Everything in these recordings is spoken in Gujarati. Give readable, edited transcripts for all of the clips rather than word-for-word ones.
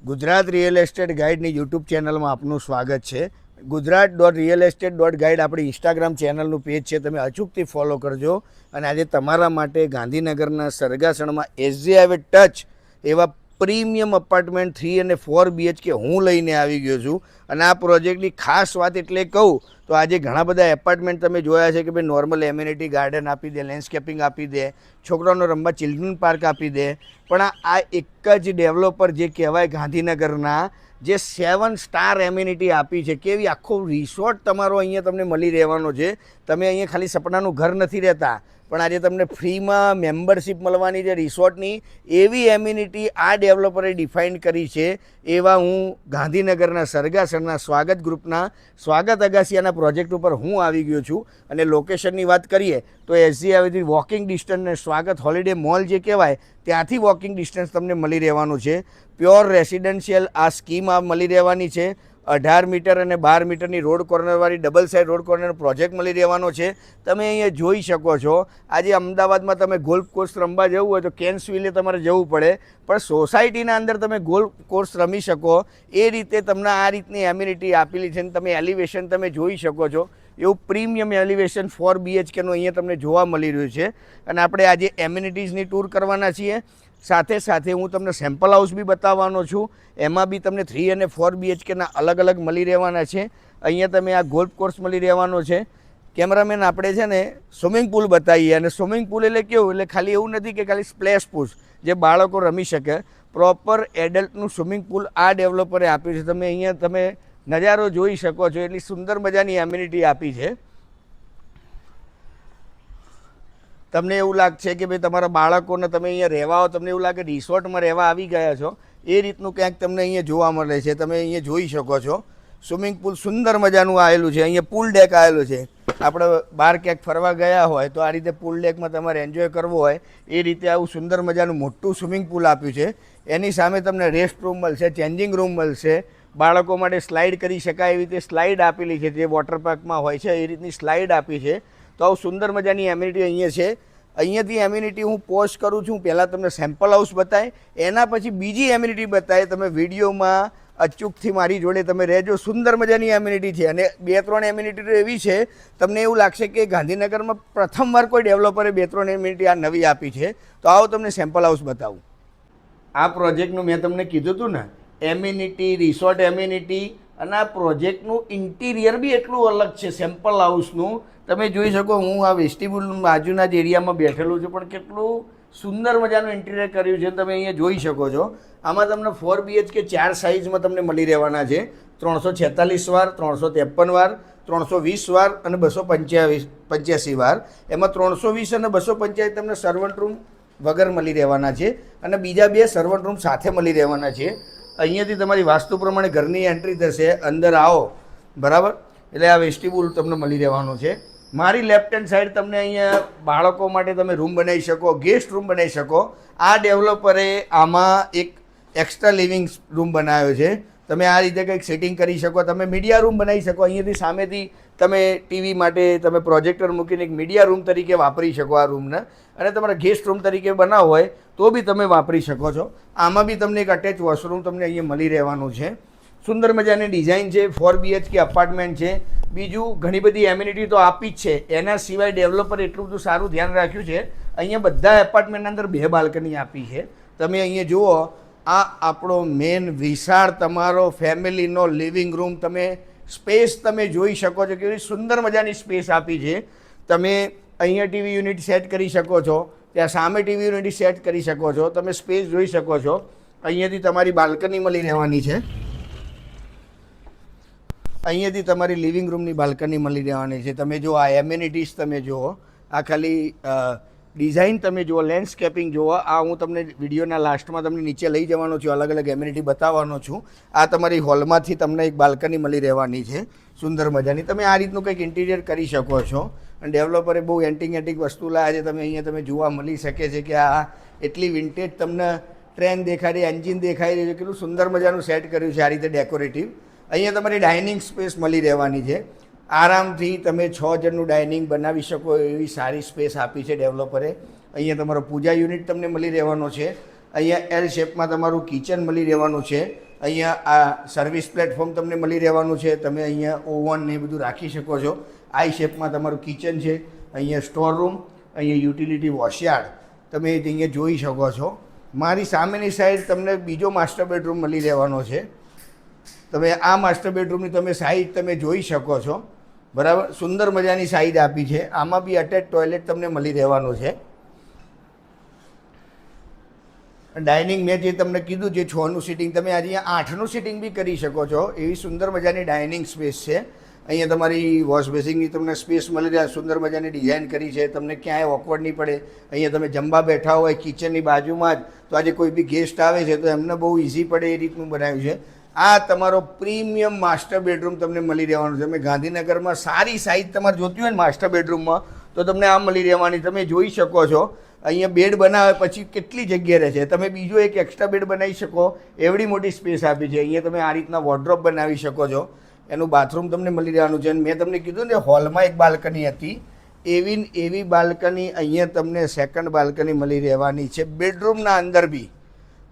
ગુજરાત રિયલ એસ્ટેટ ગાઈડની યુટ્યુબ ચેનલમાં આપનું સ્વાગત છે. ગુજરાત.realestate.guide આપણી ઇન્સ્ટાગ્રામ ચેનલનું પેજ છે, તમે અચૂકથી ફોલો કરજો. અને આજે તમારા માટે ગાંધીનગરના સરગાસણમાં એસજી હાઈવે ટચ એવા પ્રીમિયમ અપાર્ટમેન્ટ 3 અને 4 BHK હું લઈને આવી ગયો છું. અને આ પ્રોજેક્ટની ખાસ વાત એટલે કહું તો આજે ઘણા બધા એપાર્ટમેન્ટ તમે જોયા છે કે ભાઈ નોર્મલ એમ્યુનિટી ગાર્ડન આપી દે, લેન્ડસ્કેપિંગ આપી દે, છોકરાઓનો રમવા ચિલ્ડ્રન પાર્ક આપી દે, પણ આ એક જ ડેવલપર જે કહેવાય ગાંધીનગરના જે 7 સ્ટાર એમ્યુનિટી આપી છે. કેવી આખો રિસોર્ટ તમારો અહીંયા તમને મળી રહેવાનો છે. તમે અહીંયા ખાલી સપનાનું ઘર નથી રહેતા, પણ આજે તમને ફ્રીમાં મેમ્બરશિપ મળવાની છે રિસોર્ટની. એવી એમ્યુનિટી આ ડેવલપરે ડિફાઇન કરી છે. એવા હું ગાંધીનગરના સરગાસણના સ્વાગત ગ્રુપના સ્વાગત અગાસિયાના પ્રોજેક્ટ ઉપર હું આવી ગયો છું. અને લોકેશનની વાત કરીએ તો એસજી હાઈવેથી વોકિંગ ડિસ્ટન્સને સ્વાગત હોલિડે મોલ જે કહેવાય ત્યાંથી વોકિંગ ડિસ્ટન્સ તમને મળી રહેવાનું છે. પ્યોર રેસિડેન્શિયલ આ સ્કીમ આ મળી રહેવાની છે. 18 મીટર અને 12 મીટરની રોડ કોર્નરવાળી double side road corner project મળી રહેવાનો છે. તમે અહીંયા જોઈ શકો છો. આજે અમદાવાદમાં તમે ગોલ્ફ કોર્સ રમવા જવું હોય તો કેન્સવિલે તમારે જવું પડે, પણ સોસાયટીના અંદર તમે ગોલ્ફ કોર્સ રમી શકો એ રીતે તમને આ રીતની એમ્યુનિટી આપેલી છે. તમે એલિવેશન તમે જોઈ શકો છો. એવું પ્રીમિયમ એલિવેશન 4 BHKનું અહીંયા તમને જોવા મળી રહ્યું છે. અને આપણે આજે એમ્યુનિટીઝની ટૂર કરવાના છીએ. સાથે સાથે હું તમને સેમ્પલ હાઉસ બી બતાવવાનો છું. એમાં બી તમને 3 અને 4 BHKના અલગ અલગ મળી રહેવાના છે. અહીંયા તમે આ ગોલ્ફ કોર્સ મળી રહેવાનો છે. કેમેરામેન આપણે છે ને સ્વિમિંગ પુલ બતાવીએ. અને સ્વિમિંગ પુલ એટલે કેવું, એટલે ખાલી એવું નથી કે ખાલી સ્પ્લેશ પુલ જે બાળકો રમી શકે, પ્રોપર એડલ્ટનું સ્વિમિંગ પુલ આ ડેવલપરે આપ્યું છે. તમે અહીંયા તમે નજારો જોઈ શકો છો. એટલી સુંદર મજાની એમ્યુનિટી આપી છે. તમને એવું લાગશે કે ભાઈ તમારા બાળકોને તમે અહીંયા રહેવા આવો, તમને એવું લાગે રિસોર્ટમાં રહેવા આવી ગયા છો, એ રીતનું ક્યાંક તમને અહીંયા જોવા મળે છે. તમે અહીંયા જોઈ શકો છો. સ્વિમિંગ પુલ સુંદર મજાનું આવેલું છે. અહીંયા પુલ ડેક આવેલું છે. આપણે બહાર ક્યાંક ફરવા ગયા હોય તો આ રીતે પુલ ડેકમાં તમારે એન્જોય કરવો હોય એ રીતે આવું સુંદર મજાનું મોટું સ્વિમિંગ પુલ આપ્યું છે. એની સામે તમને રેસ્ટ રૂમ મળશે, ચેન્જિંગ રૂમ મળશે, બાળકો માટે સ્લાઇડ કરી શકાય એવી રીતે સ્લાઇડ આપેલી છે. જે વોટર પાર્કમાં હોય છે એ રીતની સ્લાઇડ આપી છે. તો આવું સુંદર મજાની એમ્યુનિટી અહીંયા છે. અહીંયાથી એમ્યુનિટી હું પોસ્ટ કરું છું. પહેલાં તમને સેમ્પલ હાઉસ બતાવે, એના પછી બીજી એમ્યુનિટી બતાવે. તમે વિડીયોમાં અચૂકથી મારી જોડે તમે રહેજો. સુંદર મજાની એમ્યુનિટી છે. અને 2-3 એમ્યુનિટી તો એવી છે તમને એવું લાગશે કે ગાંધીનગરમાં પ્રથમવાર કોઈ ડેવલપરે 2-3 એમ્યુનિટી આ નવી આપી છે. તો આવો તમને સેમ્પલ હાઉસ બતાવું. આ પ્રોજેક્ટનું મેં તમને કીધું હતું ને, એમ્યુનિટી, રિસોર્ટ એમ્યુનિટી, અને આ પ્રોજેક્ટનું ઇન્ટિરિયર બી એટલું અલગ છે સેમ્પલ હાઉસનું. તમે જોઈ શકો, હું આ વેસ્ટિબ્યુલ બાજુના જ એરિયામાં બેઠેલું છું, પણ કેટલું સુંદર મજાનું ઇન્ટિરિયર કર્યું છે તમે અહીંયા જોઈ શકો છો. આમાં તમને 4 BHK 4 સાઇઝમાં તમને મળી રહેવાના છે. 346 વાર, 353 વાર, 320 વાર અને 285 વાર. એમાં 320 અને 285 તમને સર્વન્ટ રૂમ વગર મળી રહેવાના છે. અને બીજા 2 સર્વન્ટ રૂમ સાથે મળી રહેવાના છે. અહીંયાથી તમારી વાસ્તુ પ્રમાણે ઘરની એન્ટ્રી થશે. અંદર આવો બરાબર, એટલે આ વેસ્ટિબ્યુલ તમને મળી રહેવાનું છે. મારી લેફ્ટ હેન્ડ સાઈડ તમને અહીંયા બાળકો માટે તમે રૂમ બનાવી શકો, ગેસ્ટ રૂમ બનાવી શકો. આ ડેવલપરે આમાં એક એક્સ્ટ્રા લિવિંગ રૂમ બનાવ્યો છે. તમે આ રીતે કંઈક સેટિંગ કરી શકો. તમે મીડિયા રૂમ બનાવી શકો. અહીંયાથી સામેથી તમે ટીવી માટે તમે પ્રોજેક્ટર મૂકીને એક મીડિયા રૂમ તરીકે વાપરી શકો આ રૂમને. અને તમારા ગેસ્ટ રૂમ તરીકે બનાવવો હોય તો બી તમે વાપરી શકો છો. આમાં બી તમને એક અટેચ વોશરૂમ તમને અહીંયા મળી રહેવાનું છે. સુંદર મજાની ડિઝાઇન છે. 4 BHK અપાર્ટમેન્ટ છે. બીજું ઘણી બધી એમ્યુનિટી તો આપી જ છે. એના સિવાય ડેવલપર એટલું બધું સારું ધ્યાન રાખ્યું છે. અહીંયા બધા એપાર્ટમેન્ટના અંદર 2 બાલ્કની આપી છે. તમે અહીંયા જુઓ, આ આપણો મેન વિશાળ તમારો ફેમિલીનો લિવિંગ રૂમ. તમે સ્પેસ તમે જોઈ શકો છો, કેવી સુંદર મજાની સ્પેસ આપી છે. તમે અહીંયા ટીવી યુનિટ સેટ કરી શકો છો, ત્યાં સામે ટીવી યુનિટ સેટ કરી શકો છો. તમે સ્પેસ જોઈ શકો છો. અહીંયાથી તમારી બાલ્કની મળી રહેવાની છે. અહીંયાથી તમારી લિવિંગ રૂમની બાલ્કની મળી રહેવાની છે. તમે જો આ એમ્યુનિટીઝ તમે જુઓ, આ ખાલી ડિઝાઇન તમે જુઓ, લેન્ડસ્કેપિંગ જુઓ. આ હું તમને વિડીયોના લાસ્ટમાં તમને નીચે લઈ જવાનો છું, અલગ અલગ એમ્યુનિટી બતાવવાનો છું. આ તમારી હોલમાંથી તમને એક બાલ્કની મળી રહેવાની છે સુંદર મજાની. તમે આ રીતનું કંઈક ઇન્ટિરિયર કરી શકો છો. અને ડેવલપરે બહુ એન્ટિક વસ્તુ લાવ્યા છે. તમે અહીંયા તમે જોવા મળી શકે છે કે આ એટલી વિન્ટેજ તમને ટ્રેન દેખાડી, એન્જિન દેખાઈ રહ્યું છે. કેટલું સુંદર મજાનું સેટ કર્યું છે આ રીતે ડેકોરેટિવ. અહીંયા તમારી ડાઇનિંગ સ્પેસ મળી રહેવાની છે. આરામથી તમે 6 જણનું ડાઇનિંગ બનાવી શકો એવી સારી સ્પેસ આપી છે ડેવલપરે. અહીંયા તમારો પૂજા યુનિટ તમને મળી રહેવાનો છે. અહીંયા એલ શેપમાં તમારું કિચન મળી રહેવાનું છે. અહીંયા આ સર્વિસ પ્લેટફોર્મ તમને મળી રહેવાનું છે. તમે અહીંયા ઓવન ને એ બધું રાખી શકો છો. આઈ શેપમાં તમારું કિચન છે. અહીંયા સ્ટોર રૂમ, અહીંયા યુટિલિટી વોશયાર્ડ તમે અહીંયા જોઈ શકો છો. મારી સામેની સાઈડ તમને બીજો માસ્ટર બેડરૂમ મળી રહેવાનો છે. તમે આ માસ્ટર બેડરૂમની તમે સાઈડ તમે જોઈ શકો છો, બરાબર. સુંદર મજાની સાઈડ આપી છે. આમાં બી અટેચ ટોયલેટ તમને મળી રહેવાનું છે. ડાઇનિંગ મેં જે તમને કીધું છે 6નું સિટિંગ, તમે આજે અહીંયા 8નું સિટિંગ બી કરી શકો છો. એવી સુંદર મજાની ડાઇનિંગ સ્પેસ છે. અહીંયા તમારી વોશ બેસિંગની તમને સ્પેસ મળી રહે. સુંદર મજાની ડિઝાઇન કરી છે. તમને ક્યાંય ઓકવર્ડ નહીં પડે. અહીંયા તમે જમવા બેઠા હોય કિચનની બાજુમાં જ, તો આજે કોઈ બી ગેસ્ટ આવે છે તો એમને બહુ ઇઝી પડે એ રીતનું બનાવ્યું છે. આ તમારો પ્રીમિયમ માસ્ટર બેડરૂમ તમને મળી રહેવાનું છે. તમે ગાંધીનગરમાં સારી સાઇઝ તમારે જોતી હોય ને માસ્ટર બેડરૂમમાં તો તમને આ મળી રહેવાની. તમે જોઈ શકો છો અહીંયા બેડ બનાવે પછી કેટલી જગ્યા રહે છે. તમે બીજો એક એક્સ્ટ્રા બેડ બનાવી શકો એવડી મોટી સ્પેસ આપી છે. અહીંયા તમે આ રીતના વોર્ડરોબ બનાવી શકો છો. એનું બાથરૂમ તમને મળી રહેવાનું છે. અને મેં તમને કીધું ને હોલમાં એક બાલ્કની હતી, એવી બાલ્કની અહીંયા તમને સેકન્ડ બાલ્કની મળી રહેવાની છે. બેડરૂમના અંદર બી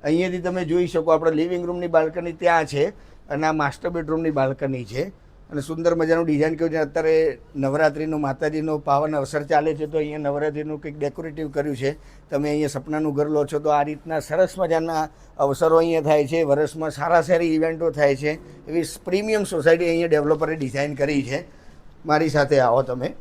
અહીંયાથી તમે જોઈ શકો આપણે લિવિંગ રૂમની બાલ્કની ત્યાં છે અને આ માસ્ટર બેડરૂમની બાલ્કની છે. અને સુંદર મજાનું ડિઝાઇન કર્યું છે. અત્યારે નવરાત્રિનો માતાજીનો પાવન અવસર ચાલે છે તો અહીંયા નવરાત્રિનું કંઈક ડેકોરેટિવ કર્યું છે. તમે અહીંયા સપનાનું ઘર લો છો તો આ રીતના સરસ મજાના અવસરો અહીંયા થાય છે. વર્ષમાં સારી ઇવેન્ટો થાય છે. એવી પ્રીમિયમ સોસાયટી અહીંયા ડેવલપરે ડિઝાઇન કરી છે. મારી સાથે આવો તમે.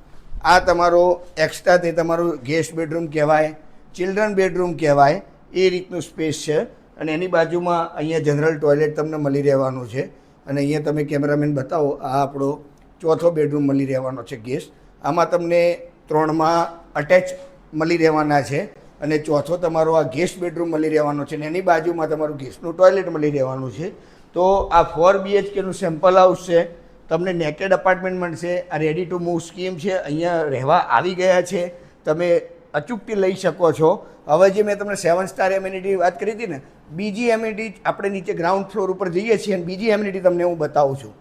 આ તમારો એક્સ્ટ્રા તે તમારું ગેસ્ટ બેડરૂમ કહેવાય, ચિલ્ડ્રન બેડરૂમ કહેવાય, એ રીતનું સ્પેસ છે. અને એની બાજુમાં અહીંયા જનરલ ટોયલેટ તમને મળી રહેવાનું છે. અને અહીંયા તમે કેમેરામેન બતાવો, આ આપણો ચોથો બેડરૂમ મળી રહેવાનો છે ગેસ્ટ. આમાં તમને 3માં અટેચ મળી રહેવાના છે અને ચોથો તમારો આ ગેસ્ટ બેડરૂમ મળી રહેવાનો છે. અને એની બાજુમાં તમારું ગેસ્ટનું ટોયલેટ મળી રહેવાનું છે. તો આ 4 BHKનું સેમ્પલ હાઉસ છે. તમને નેકેડ અપાર્ટમેન્ટ મળશે. આ રેડી ટુ મૂવ સ્કીમ છે. અહીંયા રહેવા આવી ગયા છે. તમે અચૂકથી લઈ શકો છો. હવે જે મેં તમને 7 સ્ટાર એમ્યુનિટી વાત કરી હતી ને, બીજી એમ્યુનિટી આપણે નીચે ગ્રાઉન્ડ ફ્લોર ઉપર જઈએ છીએ અને બીજી એમ્યુનિટી તમને હું બતાવું છું.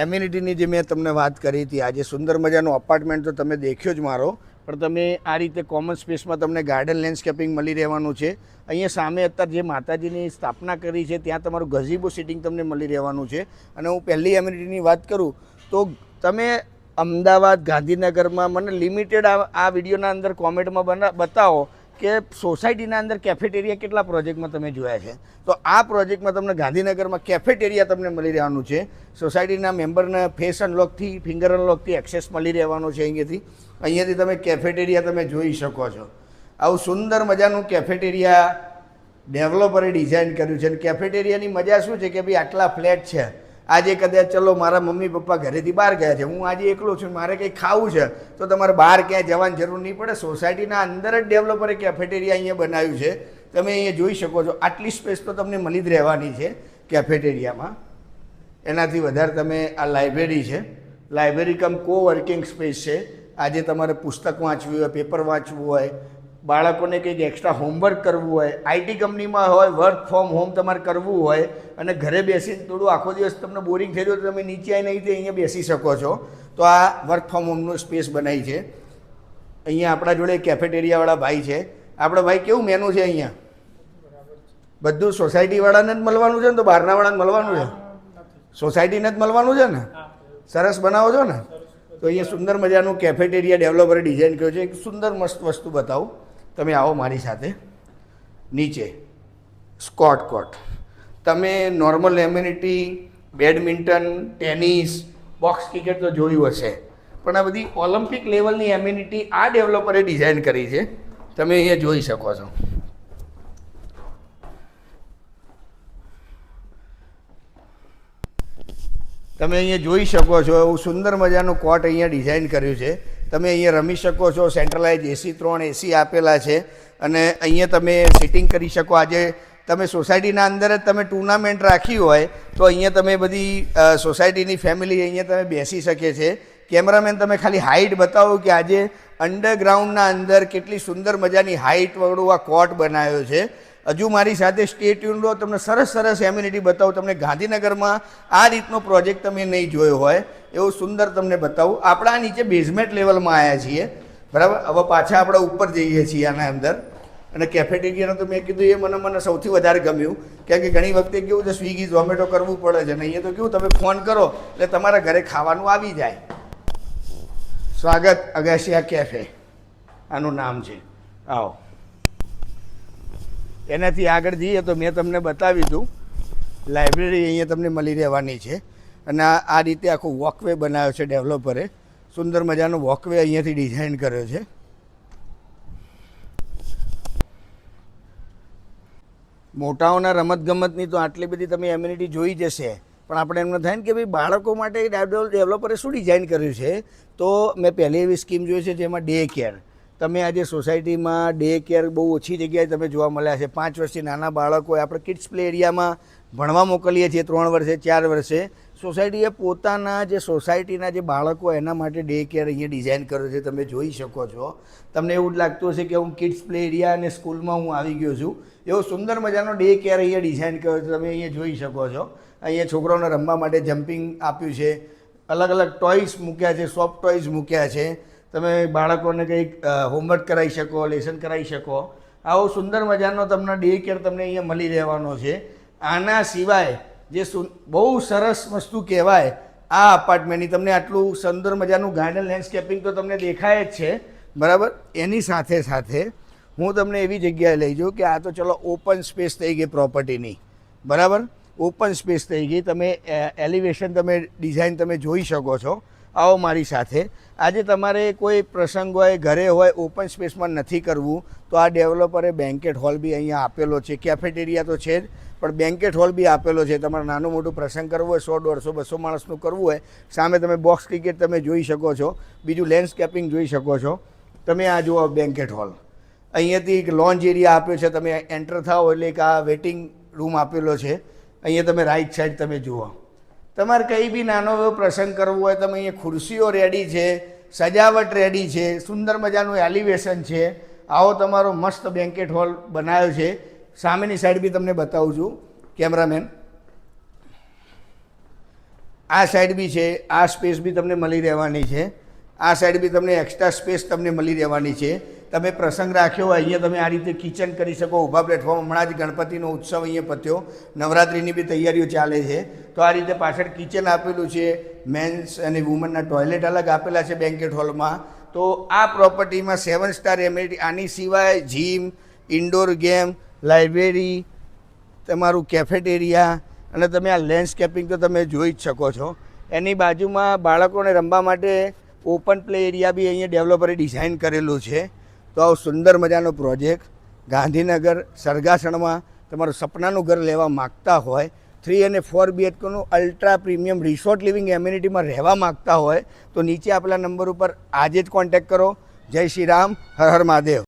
એમ્યુનિટીની જે મેં તમને વાત કરી હતી, આજે સુંદર મજાનો અપાર્ટમેન્ટ તો તમે દેખ્યો જ મારો, પણ તમે આ રીતે કોમન સ્પેસમાં તમને ગાર્ડન લેન્ડસ્કેપિંગ મળી રહેવાનું છે. અહીંયા સામે અત્યારે જે માતાજીની સ્થાપના કરી છે ત્યાં તમારું ગઝીબો સિટિંગ તમને મળી રહેવાનું છે. અને હું પહેલી એમ્યુનિટીની વાત કરું તો તમે અમદાવાદ ગાંધીનગરમાં મને લિમિટેડ આ વિડીયોના અંદર કોમેન્ટમાં બતાવો કે સોસાયટીના અંદર કેફેટેરિયા કેટલા પ્રોજેક્ટમાં તમે જોયા છે. તો આ પ્રોજેક્ટમાં તમને ગાંધીનગરમાં કેફેટેરિયા તમને મળી રહેવાનું છે. સોસાયટીના મેમ્બરને ફેસ અનલોકથી, ફિંગર અનલોકથી એક્સેસ મળી રહેવાનો છે. અહીંયાથી તમે કેફેટેરિયા તમે જોઈ શકો છો. આવું સુંદર મજાનું કેફેટેરિયા ડેવલપરે ડિઝાઇન કર્યું છે. અને કેફેટેરિયાની મજા શું છે કે ભાઈ આટલા ફ્લેટ છે. આજે કદાચ ચલો મારા મમ્મી પપ્પા ઘરેથી બહાર ગયા છે, હું આજે એકલો છું, મારે કંઈ ખાવું છે તો તમારે બહાર ક્યાંય જવાની જરૂર નહીં પડે. સોસાયટીના અંદર જ ડેવલપરે કેફેટેરિયા અહીંયા બનાવ્યું છે. તમે અહીંયા જોઈ શકો છો. આટલી સ્પેસ તો તમને મળી જ રહેવાની છે કેફેટેરિયામાં. એનાથી વધારે તમે આ લાઇબ્રેરી છે. લાઇબ્રેરી કમ કો વર્કિંગ સ્પેસ છે. આજે તમારે પુસ્તક વાંચવું હોય, પેપર વાંચવું હોય, બાળકોને કંઈક એક્સ્ટ્રા હોમવર્ક કરવું હોય, આઈટી કંપનીમાં હોય, વર્ક ફ્રોમ હોમ તમારે કરવું હોય અને ઘરે બેસીને થોડું આખો દિવસ તમને બોરિંગ થઈ રહ્યું તો તમે નીચે આવીને અહીંયા બેસી શકો છો. તો આ વર્ક ફ્રોમ હોમનું સ્પેસ બનાવી છે. અહીંયા આપણા જોડે કેફેટેરિયાવાળા ભાઈ છે. આપણા ભાઈ કેવું મેનુ છે અહીંયા? બધું સોસાયટીવાળાને જ મળવાનું છે ને, તો બહારના વાળાને મળવાનું છે? સોસાયટીને જ મળવાનું છે ને? સરસ બનાવો છો ને? તો અહીંયા સુંદર મજાનું કેફેટેરિયા ડેવલપરે ડિઝાઇન કર્યું છે. એક સુંદર મસ્ત વસ્તુ બતાવું. તમે આવો મારી સાથે. નીચે સ્કોટ કોર્ટ. તમે normal amenity, badminton, tennis, box cricket તો જોયું હશે, પણ આ બધી ઓલિમ્પિક લેવલની એમ્યુનિટી આ ડેવલપરે ડિઝાઇન કરી છે. તમે અહીંયા જોઈ શકો છો. તમે અહીંયા જોઈ શકો છો. એવું સુંદર મજાનું કોર્ટ અહીંયા ડિઝાઇન કર્યું છે. તમે અહીંયા રમી શકો છો. સેન્ટ્રલાઇઝ એસી 3 એસી આપેલા છે અને અહીંયા તમે સિટિંગ કરી શકો. આજે તમે સોસાયટીના અંદર જ તમે ટુર્નામેન્ટ રાખી હોય તો અહીંયા તમે બધી સોસાયટીની ફેમિલી અહીંયા તમે બેસી શકે છે. કેમેરામેન તમે ખાલી હાઇટ બતાવો કે આજે અંડરગ્રાઉન્ડના અંદર કેટલી સુંદર મજાની હાઇટવાળું આ કોર્ટ બનાવ્યો છે. હજુ મારી સાથે સ્ટે ટ્યુન રહો. તમને સરસ એમ્યુનિટી બતાવું. તમને ગાંધીનગરમાં આ રીતનો પ્રોજેક્ટ તમે નહીં જોયો હોય એવું સુંદર તમને બતાવું. આપણા નીચે બેઝમેન્ટ લેવલમાં આવ્યા છીએ, બરાબર. હવે પાછા આપણે ઉપર જઈએ છીએ આના અંદર. અને કેફેટેરિયાનું તો મેં કીધું એ મને સૌથી વધારે ગમ્યું, કેમ કે ઘણી વખતે કેવું છે સ્વિગી ઝોમેટો કરવું પડે છે, અને અહીંયા તો કેવું તમે ફોન કરો એટલે તમારા ઘરે ખાવાનું આવી જાય. સ્વાગત અગાશિયા કેફે આનું નામ છે. આવો, એનાથી આગળ જઈએ તો મેં તમને બતાવી દઉં, લાઇબ્રેરી અહીંયા તમને મળી રહેવાની છે. અને આ રીતે આખો વોકવે બનાવ્યો છે ડેવલપરે, સુંદર મજાનો વોકવે અહીંયાથી ડિઝાઇન કર્યો છે. મોટાઓના રમતગમતની તો આટલી બધી તમે એમ્યુનિટી જોઈ જશે, પણ આપણે એમને થાય ને કે ભાઈ બાળકો માટે ડેવલપરે શું ડિઝાઇન કર્યું છે. તો મેં પહેલી એવી સ્કીમ જોઈ છે જેમાં ડે કેર. તમે આજે સોસાયટીમાં ડે કેર બહુ ઓછી જગ્યાએ તમે જોવા મળ્યા છે. 5 વર્ષથી નાના બાળકો આપણે કિડ્સ પ્લે એરિયામાં ભણવા મોકલીએ છીએ, 3 વર્ષે 4 વર્ષે. સોસાયટીએ પોતાના જે સોસાયટીના જે બાળકો એના માટે ડે કેર અહીંયા ડિઝાઇન કર્યો છે, તમે જોઈ શકો છો. તમને એવું જ લાગતું હશે કે હું કિડ્સ પ્લે એરિયા અને સ્કૂલમાં હું આવી ગયો છું. એવો સુંદર મજાનો ડે કેર અહીંયા ડિઝાઇન કર્યો છે, તમે અહીંયા જોઈ શકો છો. અહીંયા છોકરાઓને રમવા માટે જમ્પિંગ આપ્યું છે, અલગ અલગ ટોયસ મૂક્યા છે, સોફ્ટ ટોયસ મૂક્યા છે. તમે બાળકોને કંઈક હોમવર્ક કરાવી શકો, લેસન કરાવી શકો. આવો સુંદર મજાનો તમને ડે કેર તમને અહીંયા મળી રહેવાનો છે. આના સિવાય જે બહુ સરસ વસ્તુ કહેવાય આ અપાર્ટમેન્ટની, તમને આટલું સુંદર મજાનું ગાર્ડન લેન્ડસ્કેપિંગ તો તમને દેખાય જ છે, બરાબર. એની સાથે સાથે હું તમને એવી જગ્યાએ લઈ જાઉં કે આ તો ચલો ઓપન સ્પેસ થઈ ગઈ પ્રોપર્ટીની, બરાબર. ઓપન સ્પેસ થઈ ગઈ, તમે એલિવેશન તમે ડિઝાઇન તમે જોઈ શકો છો. આવો મારી સાથે. આજે તમારે કોઈ પ્રસંગ હોય, ઘરે હોય, ઓપન સ્પેસમાં નથી કરવું તો આ ડેવલપરે બેન્કેટ હોલ બી અહીંયા આપેલો છે. કેફેટેરિયા તો છે જ, પણ બેન્કેટ હોલ બી આપેલો છે. તમારે નાનું મોટું પ્રસંગ કરવું હોય, 100, 150, 200 માણસનું કરવું હોય, સામે તમે બોક્સ ક્રિકેટ તમે જોઈ શકો છો, બીજું લેન્ડસ્કેપિંગ જોઈ શકો છો. તમે આ જુઓ બેન્કેટ હોલ, અહીંયાથી એક લોન્જ એરિયા આપ્યો છે. તમે એન્ટર થાઓ એટલે એક આ વેઇટિંગ રૂમ આપેલો છે. અહીંયા તમે રાઈટ સાઈડ તમે જુઓ, તમારે કંઈ બી નાનો એવો પ્રસંગ કરવો હોય, તમે અહીંયા ખુરશીઓ રેડી છે, સજાવટ રેડી છે, સુંદર મજાનું એલિવેશન છે. આવો તમારો મસ્ત બેન્કેટ હોલ બનાવ્યો છે. સામેની સાઈડ બી તમને બતાવું છું કેમેરામેન, આ સાઈડ બી છે. આ સ્પેસ બી તમને મળી રહેવાની છે. આ સાઈડ બી તમને એક્સ્ટ્રા સ્પેસ તમને મળી રહેવાની છે. તમે પ્રસંગ રાખ્યો હોય અહીંયા તમે આ રીતે કિચન કરી શકો, ઊભા પ્લેટફોર્મ. હમણાં જ ગણપતિનો ઉત્સવ અહીંયા પત્યો, નવરાત્રિની બી તૈયારીઓ ચાલે છે, તો આ રીતે પાછળ કિચન આપેલું છે. મેન્સ અને વુમનના ટોયલેટ અલગ આપેલા છે બેન્કેટ હોલમાં. તો આ પ્રોપર્ટીમાં 7 સ્ટાર એમ્યુનિટી. આની સિવાય જીમ, ઇન્ડોર ગેમ, લાઇબ્રેરી, તમારું કેફેટેરિયા, અને તમે આ લેન્ડસ્કેપિંગ તો તમે જોઈ જ શકો છો. એની બાજુમાં બાળકોને રમવા માટે ઓપન પ્લે એરિયા બી અહીંયા ડેવલપરે ડિઝાઇન કરેલું છે. તો આવો સુંદર મજાનો પ્રોજેક્ટ ગાંધીનગર સરગાસણમાં તમારું સપનાનું ઘર લેવા માગતા હોય, 3 અને 4 BHKનું અલ્ટ્રા પ્રીમિયમ રિસોર્ટ લિવિંગ એમ્યુનિટીમાં રહેવા માગતા હોય તો નીચે આપેલા નંબર ઉપર આજે જ કોન્ટેક્ટ કરો. જય શ્રી રામ, હર હર મહાદેવ.